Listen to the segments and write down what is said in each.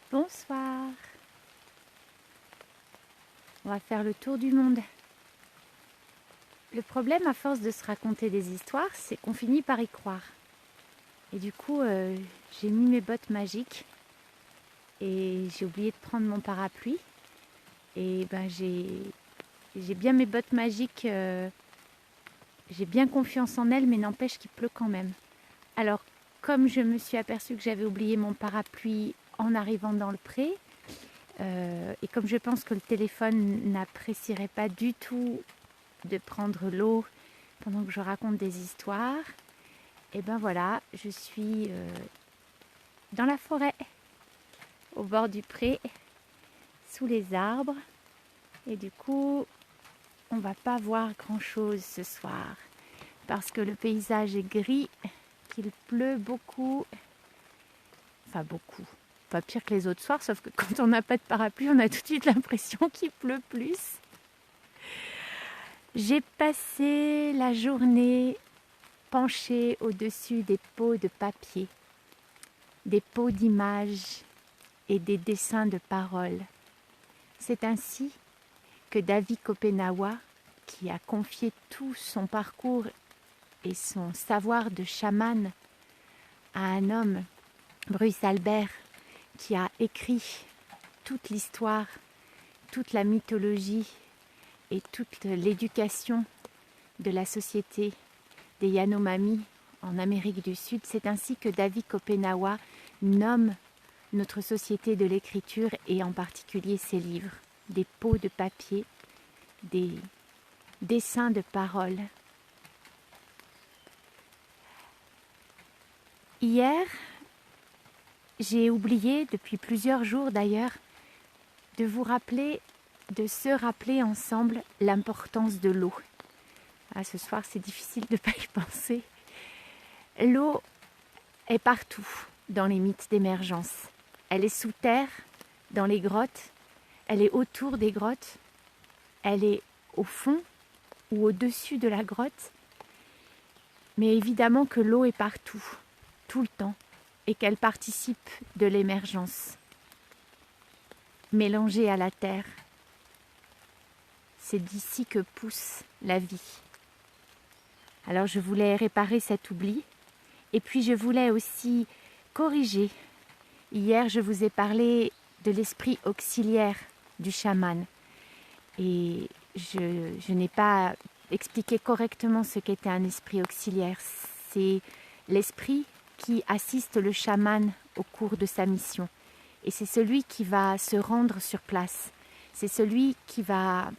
Bonsoir. On va faire le tour du monde. Le problème à force de se raconter des histoires, c'est qu'on finit par y croire. Et du coup, j'ai mis mes bottes magiques et j'ai oublié de prendre mon parapluie. Et ben j'ai bien mes bottes magiques, j'ai bien confiance en elles, mais n'empêche qu'il pleut quand même. Alors, comme je me suis aperçue que j'avais oublié mon parapluie en arrivant dans le pré, et comme je pense que le téléphone n'apprécierait pas du tout de prendre l'eau pendant que je raconte des histoires, et ben voilà, je suis dans la forêt, au bord du pré, sous les arbres, et du coup, on va pas voir grand chose ce soir, parce que le paysage est gris, qu'il pleut beaucoup, enfin beaucoup, pas pire que les autres soirs, sauf que quand on n'a pas de parapluie, on a tout de suite l'impression qu'il pleut plus. J'ai passé la journée penchée au-dessus des pots de papier, des pots d'images et des dessins de paroles. C'est ainsi que David Kopenawa, qui a confié tout son parcours et son savoir de chaman à un homme, Bruce Albert, qui a écrit toute l'histoire, toute la mythologie et toute l'éducation de la société des Yanomami en Amérique du Sud. C'est ainsi que David Kopenawa nomme notre société de l'écriture et en particulier ses livres, des pots de papier, des dessins de paroles. Hier, j'ai oublié, depuis plusieurs jours d'ailleurs, de vous rappeler, de se rappeler ensemble l'importance de l'eau. Ah, ce soir, c'est difficile de ne pas y penser. L'eau est partout dans les mythes d'émergence. Elle est sous terre, dans les grottes, elle est autour des grottes, elle est au fond ou au-dessus de la grotte. Mais évidemment que l'eau est partout, tout le temps, et qu'elle participe de l'émergence. Mélangée à la terre, c'est d'ici que pousse la vie. Alors je voulais réparer cet oubli, et puis je voulais aussi corriger. Hier, je vous ai parlé de l'esprit auxiliaire du chaman, et je n'ai pas expliqué correctement ce qu'était un esprit auxiliaire. C'est l'esprit qui assiste le chaman au cours de sa mission. Et c'est celui qui va se rendre sur place. C'est celui qui va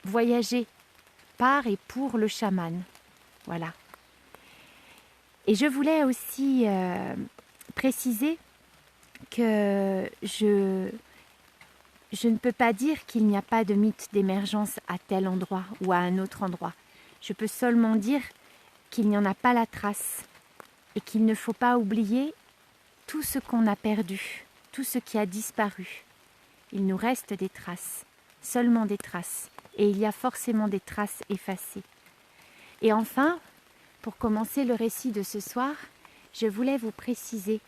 voyager par et pour le chaman. Voilà. Et je voulais aussi préciser que je ne peux pas dire qu'il n'y a pas de mythe d'émergence à tel endroit ou à un autre endroit. Je peux seulement dire qu'il n'y en a pas la trace et qu'il ne faut pas oublier tout ce qu'on a perdu, tout ce qui a disparu. Il nous reste des traces, seulement des traces, et il y a forcément des traces effacées. Et enfin, pour commencer le récit de ce soir, je voulais vous préciser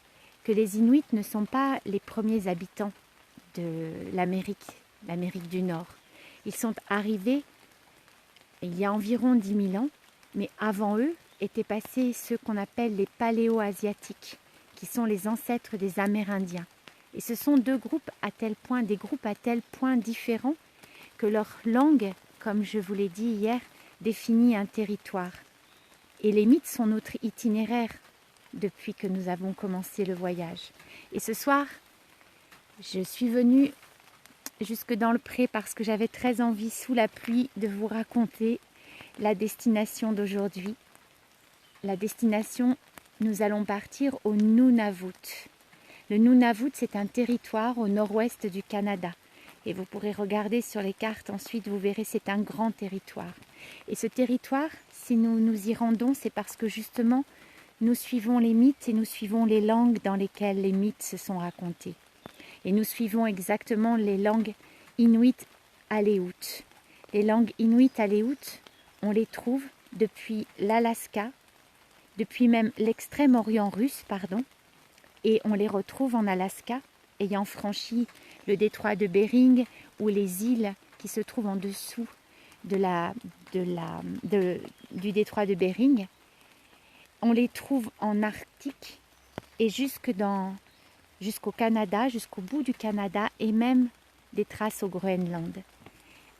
que les Inuits ne sont pas les premiers habitants de l'Amérique du Nord. Ils sont arrivés il y a environ 10 000 ans, mais avant eux étaient passés ceux qu'on appelle les Paléo-Asiatiques, qui sont les ancêtres des Amérindiens. Et ce sont des groupes à tel point différents que leur langue, comme je vous l'ai dit hier, définit un territoire. Et les mythes sont notre itinéraire depuis que nous avons commencé le voyage. Et ce soir, je suis venue jusque dans le pré parce que j'avais très envie, sous la pluie, de vous raconter la destination d'aujourd'hui. La destination, nous allons partir au Nunavut. Le Nunavut, c'est un territoire au nord-ouest du Canada. Et vous pourrez regarder sur les cartes ensuite, vous verrez, c'est un grand territoire. Et ce territoire, si nous nous y rendons, c'est parce que justement, nous suivons les mythes et nous suivons les langues dans lesquelles les mythes se sont racontés. Et nous suivons exactement les langues inuites aléoutes. Les langues inuites aléoutes, on les trouve depuis l'Alaska, depuis même l'extrême-orient russe, et on les retrouve en Alaska, ayant franchi le détroit de Bering ou les îles qui se trouvent en dessous du détroit de Bering, on les trouve en Arctique et jusqu'au Canada, jusqu'au bout du Canada et même des traces au Groenland.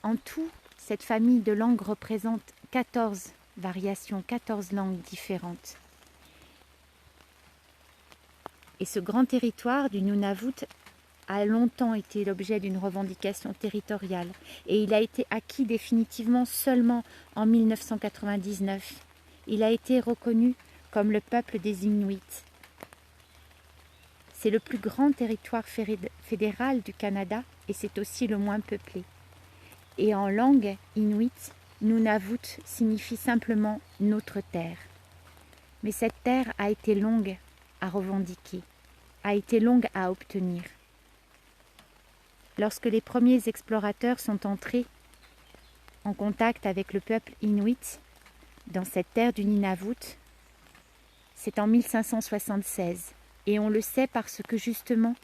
En tout, cette famille de langues représente 14 variations, 14 langues différentes. Et ce grand territoire du Nunavut a longtemps été l'objet d'une revendication territoriale et il a été acquis définitivement seulement en 1999. Il a été reconnu comme le peuple des Inuits. C'est le plus grand territoire fédéral du Canada et c'est aussi le moins peuplé. Et en langue inuite, Nunavut signifie simplement « notre terre ». Mais cette terre a été longue à revendiquer, a été longue à obtenir. Lorsque les premiers explorateurs sont entrés en contact avec le peuple inuit dans cette terre du Nunavut, c'est en 1576. Et on le sait parce que justement,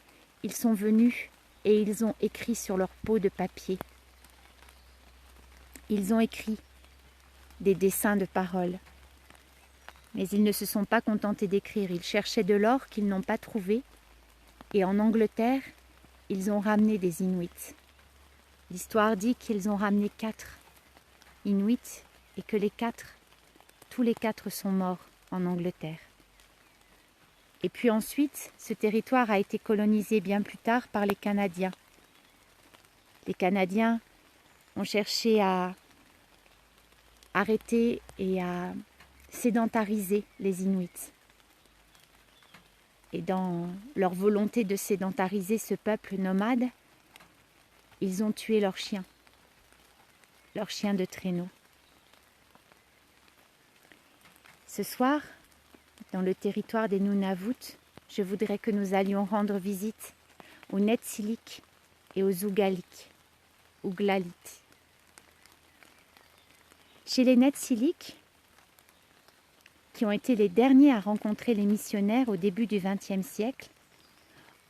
ils sont venus et ils ont écrit sur leur peau de papier. Ils ont écrit des dessins de paroles. Mais ils ne se sont pas contentés d'écrire. Ils cherchaient de l'or qu'ils n'ont pas trouvé. Et en Angleterre, ils ont ramené des Inuits. L'histoire dit qu'ils ont ramené 4 Inuits et que tous les 4 sont morts en Angleterre. Et puis ensuite, ce territoire a été colonisé bien plus tard par les Canadiens. Les Canadiens ont cherché à arrêter et à sédentariser les Inuits. Et dans leur volonté de sédentariser ce peuple nomade, ils ont tué leurs chiens de traîneau. Ce soir, dans le territoire des Nunavut, je voudrais que nous allions rendre visite aux Netsilik et aux Ugalit. Chez les Netsilik, qui ont été les derniers à rencontrer les missionnaires au début du XXe siècle,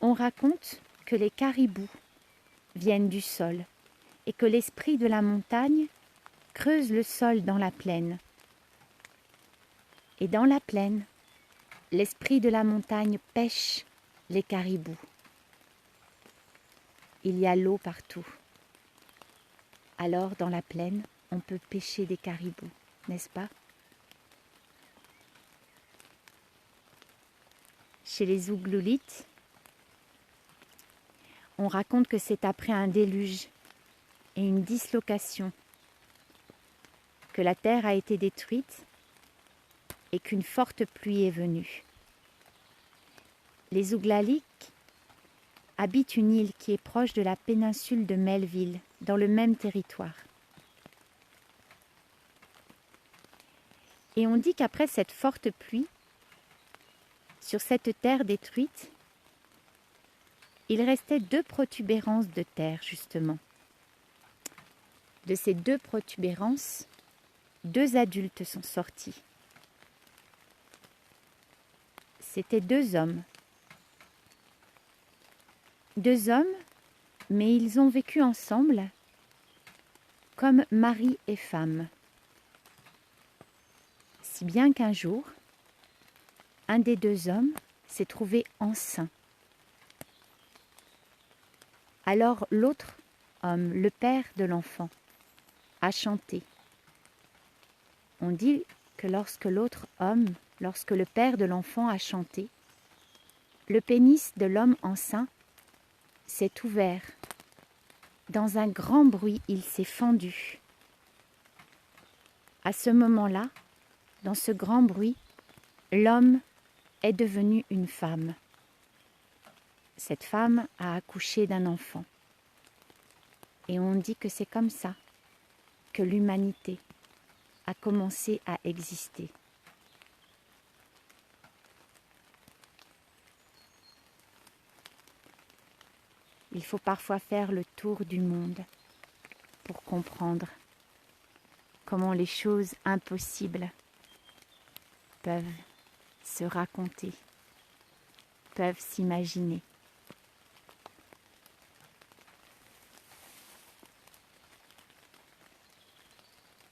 on raconte que les caribous viennent du sol et que l'esprit de la montagne creuse le sol dans la plaine. Et dans la plaine, l'esprit de la montagne pêche les caribous. Il y a l'eau partout. Alors, dans la plaine, on peut pêcher des caribous, n'est-ce pas? Chez les Uglulites, on raconte que c'est après un déluge et une dislocation que la terre a été détruite et qu'une forte pluie est venue. Les Uglaliks habitent une île qui est proche de la péninsule de Melville, dans le même territoire. Et on dit qu'après cette forte pluie, sur cette terre détruite, il restait 2 protubérances de terre, justement. De ces 2 protubérances, 2 adultes sont sortis. C'étaient 2 hommes. 2 hommes, mais ils ont vécu ensemble comme mari et femme. Si bien qu'un jour, un des 2 hommes s'est trouvé enceint. Alors l'autre homme, le père de l'enfant, a chanté. On dit que lorsque le père de l'enfant a chanté, le pénis de l'homme enceint s'est ouvert. Dans un grand bruit, il s'est fendu. À ce moment-là, dans ce grand bruit, l'homme est devenu une femme. Cette femme a accouché d'un enfant. Et on dit que c'est comme ça que l'humanité a commencé à exister. Il faut parfois faire le tour du monde pour comprendre comment les choses impossibles peuvent se raconter, peuvent s'imaginer.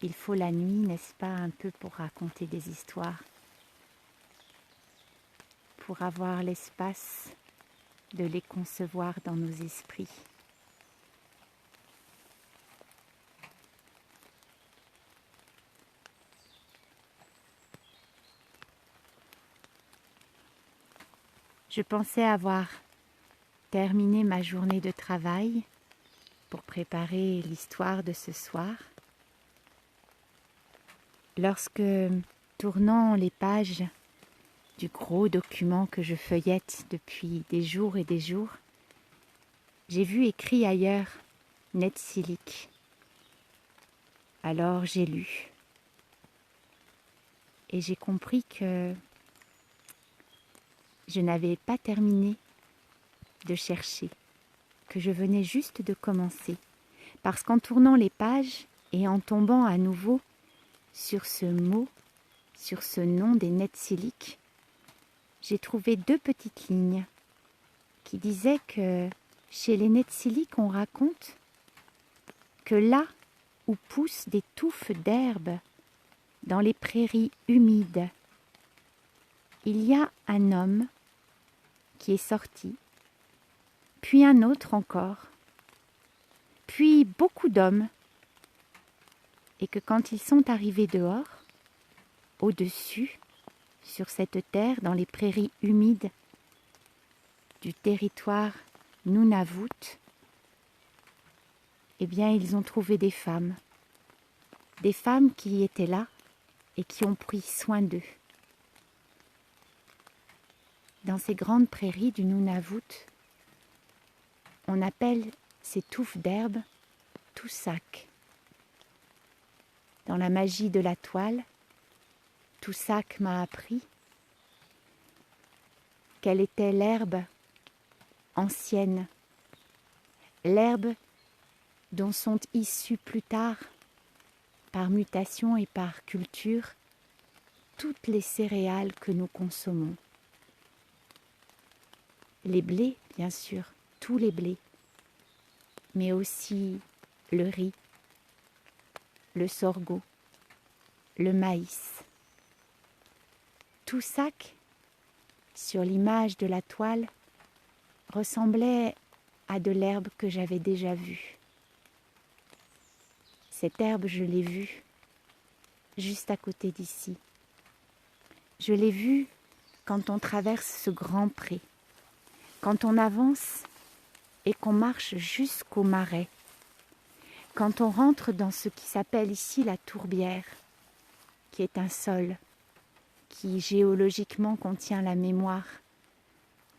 Il faut la nuit, n'est-ce pas, un peu pour raconter des histoires, pour avoir l'espace de les concevoir dans nos esprits. Je pensais avoir terminé ma journée de travail pour préparer l'histoire de ce soir, lorsque, tournant les pages du gros document que je feuillette depuis des jours et des jours, j'ai vu écrit ailleurs Netsilik. Alors j'ai lu et j'ai compris que je n'avais pas terminé de chercher, que je venais juste de commencer, parce qu'en tournant les pages et en tombant à nouveau sur ce mot, sur ce nom des Netsilik, j'ai trouvé 2 petites lignes qui disaient que chez les Netsilik, on raconte que là où poussent des touffes d'herbe dans les prairies humides, il y a un homme qui est sorti, puis un autre encore, puis beaucoup d'hommes, et que quand ils sont arrivés dehors, au-dessus, sur cette terre, dans les prairies humides du territoire Nunavut, eh bien, ils ont trouvé des femmes qui étaient là et qui ont pris soin d'eux. Dans ces grandes prairies du Nunavut, on appelle ces touffes d'herbe Tussak. Dans la magie de la toile, Tussak m'a appris quelle était l'herbe ancienne, l'herbe dont sont issues plus tard, par mutation et par culture, toutes les céréales que nous consommons. Les blés, bien sûr, tous les blés, mais aussi le riz, le sorgho, le maïs. Tussak, sur l'image de la toile, ressemblait à de l'herbe que j'avais déjà vue. Cette herbe, je l'ai vue juste à côté d'ici. Je l'ai vue quand on traverse ce grand pré, quand on avance et qu'on marche jusqu'au marais, quand on rentre dans ce qui s'appelle ici la tourbière, qui est un sol qui géologiquement contient la mémoire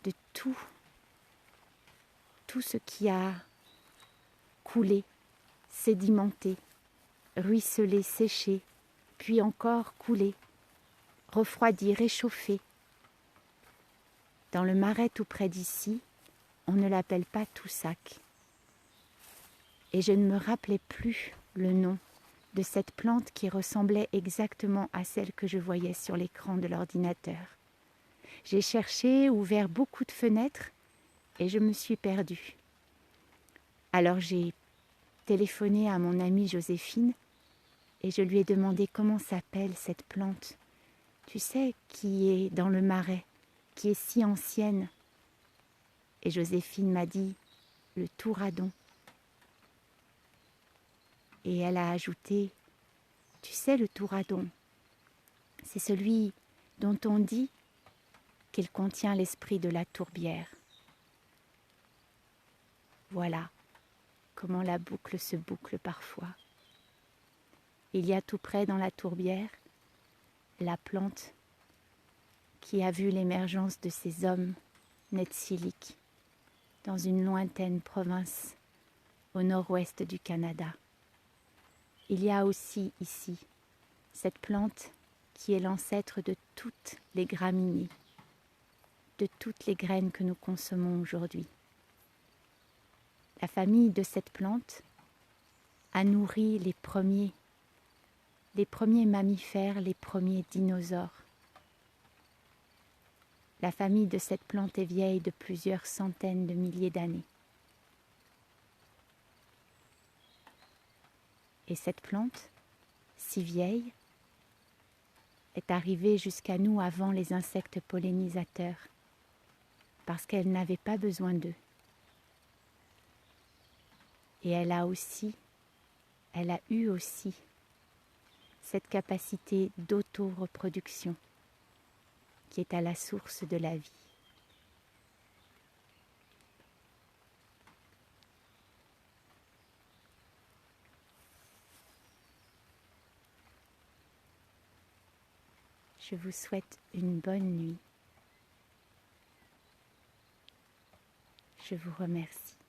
de tout ce qui a coulé, sédimenté, ruisselé, séché, puis encore coulé, refroidi, réchauffé. Dans le marais tout près d'ici, on ne l'appelle pas Tussak. Et je ne me rappelais plus le nom de cette plante qui ressemblait exactement à celle que je voyais sur l'écran de l'ordinateur. J'ai cherché, ouvert beaucoup de fenêtres et je me suis perdue. Alors j'ai téléphoné à mon amie Joséphine et je lui ai demandé comment s'appelle cette plante, tu sais, qui est dans le marais, qui est si ancienne. Et Joséphine m'a dit le touradon. Et elle a ajouté, tu sais, le touradon, c'est celui dont on dit qu'il contient l'esprit de la tourbière. Voilà comment la boucle se boucle parfois. Il y a tout près dans la tourbière la plante qui a vu l'émergence de ces hommes Netsilik dans une lointaine province au nord-ouest du Canada. Il y a aussi ici cette plante qui est l'ancêtre de toutes les graminées, de toutes les graines que nous consommons aujourd'hui. La famille de cette plante a nourri les premiers mammifères, les premiers dinosaures. La famille de cette plante est vieille de plusieurs centaines de milliers d'années. Et cette plante, si vieille, est arrivée jusqu'à nous avant les insectes pollinisateurs, parce qu'elle n'avait pas besoin d'eux. Et elle a eu aussi cette capacité d'auto-reproduction qui est à la source de la vie. Je vous souhaite une bonne nuit. Je vous remercie.